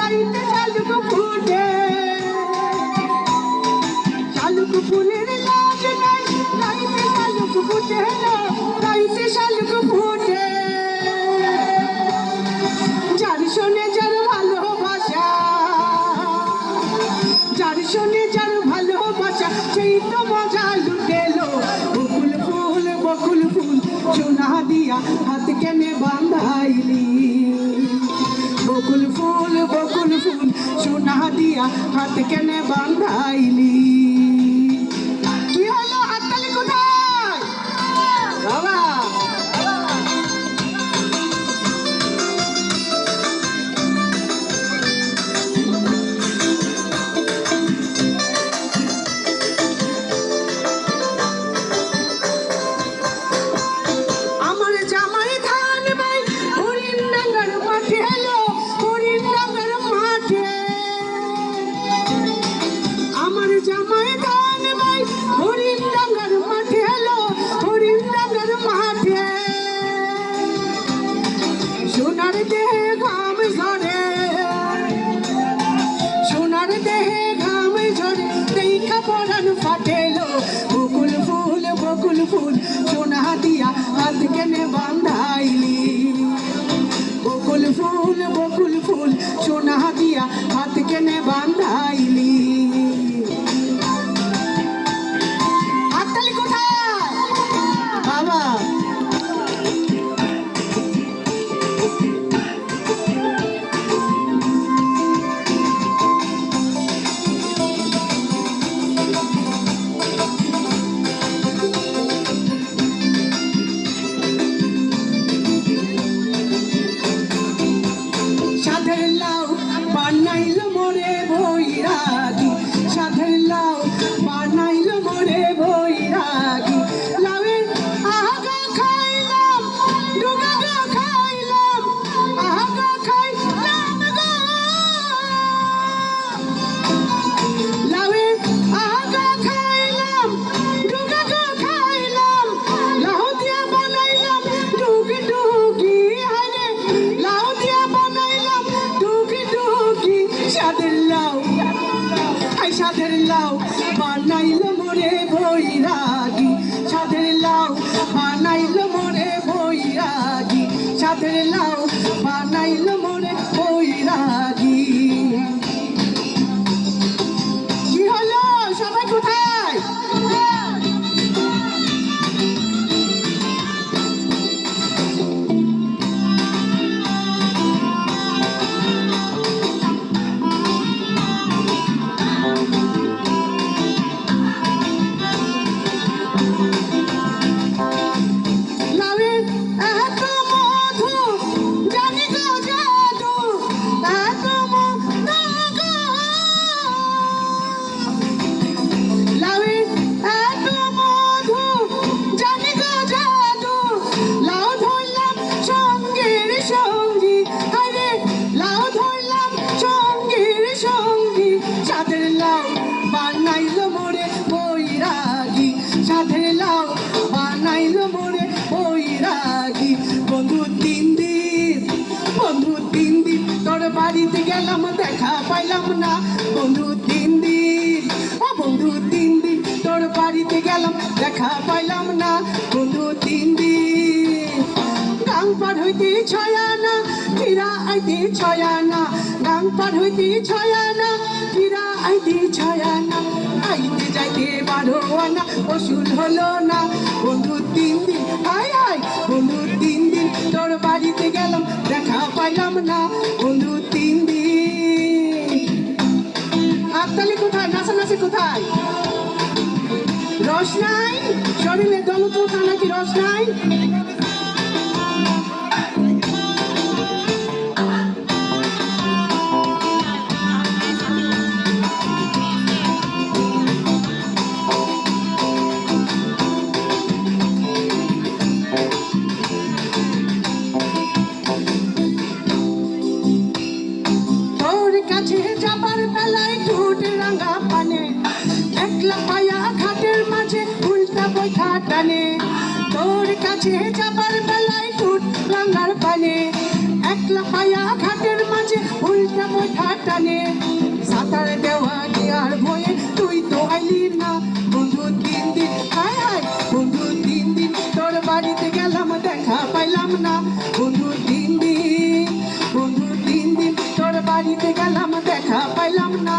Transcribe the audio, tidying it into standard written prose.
রাইতে শালুক ফুটে, শালুক ফুলের লাজ নাই, রাইতে শালুক ফুটে, রাইতে শালুক ফুটে। যার শোনে যার ভালোবাসা, যার শোনে যার ভালোবাসা, সেই তো মজা লুটেলো। বকুল ফুল বকুল ফুল সোনা দিয়া হাত কেনে বাঁধাইলি, বকুল ফুল সোনা দিয়া হাত কেনে বাঁধাইলি। কি হলো হাততালি কোথায় বাবা? সোনার দেহে ঘাম ঝরে, সোনার দেহে ঘাম ঝরে, দেখা পরান ফাটেলো। বকুল ফুল সোনা দিয়া হাত কেনে বাঁধাইলি, বকুল ফুল সোনা দিয়া হাত কেনে বাঁধাইলি। হাততালি কোথায় বাবা? সাধের লাউ বানাইল মোরে বৈরাগী, সাধের লাউ বানাইল মোরে বৈরাগী। লাউয়ের আগা খাইলাম, ডুগা গা খাইলাম, আগা খাইলাম গো। লাউয়ের আগা খাইলাম, ডুগা গা খাইলাম, লাউ দিয়া বানাইলাম ডুগি ডুগি। হায়রে লাউ দিয়া বানাইলাম ডুগি ডুগি। সাধের লাউ, হাই সাধের লাউ বানাইল মোরে বৈরাগী, সাধের লাউ বানাইল মোরে বৈরাগী, সাধের লাউ বানাইল মোরে বৈরাগী। কি হলো সবাই কোথায়? লাউয়ের এত মধু জানি গো জাদু, এত মধু গো। লাউয়ের এত মধু জানি গো জাদু, লাউ ধরলাম সঙ্গের সঙ্গী। আরে লাউ ধরলাম সঙ্গের সঙ্গী। সাধের লাউ বানাইল মোরে বৈরাগী, সাধের লাউ বানাইল মোরে বৈরাগী। বন্ধু তিন দিন তোর বাড়িতে গেলাম দেখা পাইলাম না। বন্ধু তিন দিন তোর বাড়িতে গেলাম দেখা পাইলাম না। বন্ধু তিন দিন গাং পার হইতে ছয়ানা, ফিরা আইতে ছয়ানা, গাং পার হইতে ছয়ানা, ফিরা আইতে ছয়ানা। আইতে যাইতে 12 আনা ওষুধ হলো না। বন্ধু তিন দিন হাই হাই, বন্ধু তিন দিন তোর বাড়িতে গেলাম দেখা পাইলাম না। বন্ধু তিন দিন। হাততালি কোথায়? নাচানাচি কোথায়? রস নাই শরীরে? দমুত্রতা নাকি রস নাই? তোর কাছে যাবার বেলায় ঠোঁট রাঙা পানে, একলা পায়া ঘাটের মাঝে উল্টা বৈঠা টানে। তোর কাছে যাবার বেলায় ঠোঁট রাঙার পানে, একলা পায়া ঘাটের মাঝে উল্টা উল্টা বৈঠা টানে সাঁতার দেওয়া দেওয়ার ভয়ে তুই তো আইলি না বন্ধু 3 দিন হায় হায় বন্ধু 3 দিন তোর বাড়িতে গেলাম দেখা পাইলাম না বন্ধু 3 দিন তোর বাড়িতে গেলাম দেখা পাইলাম না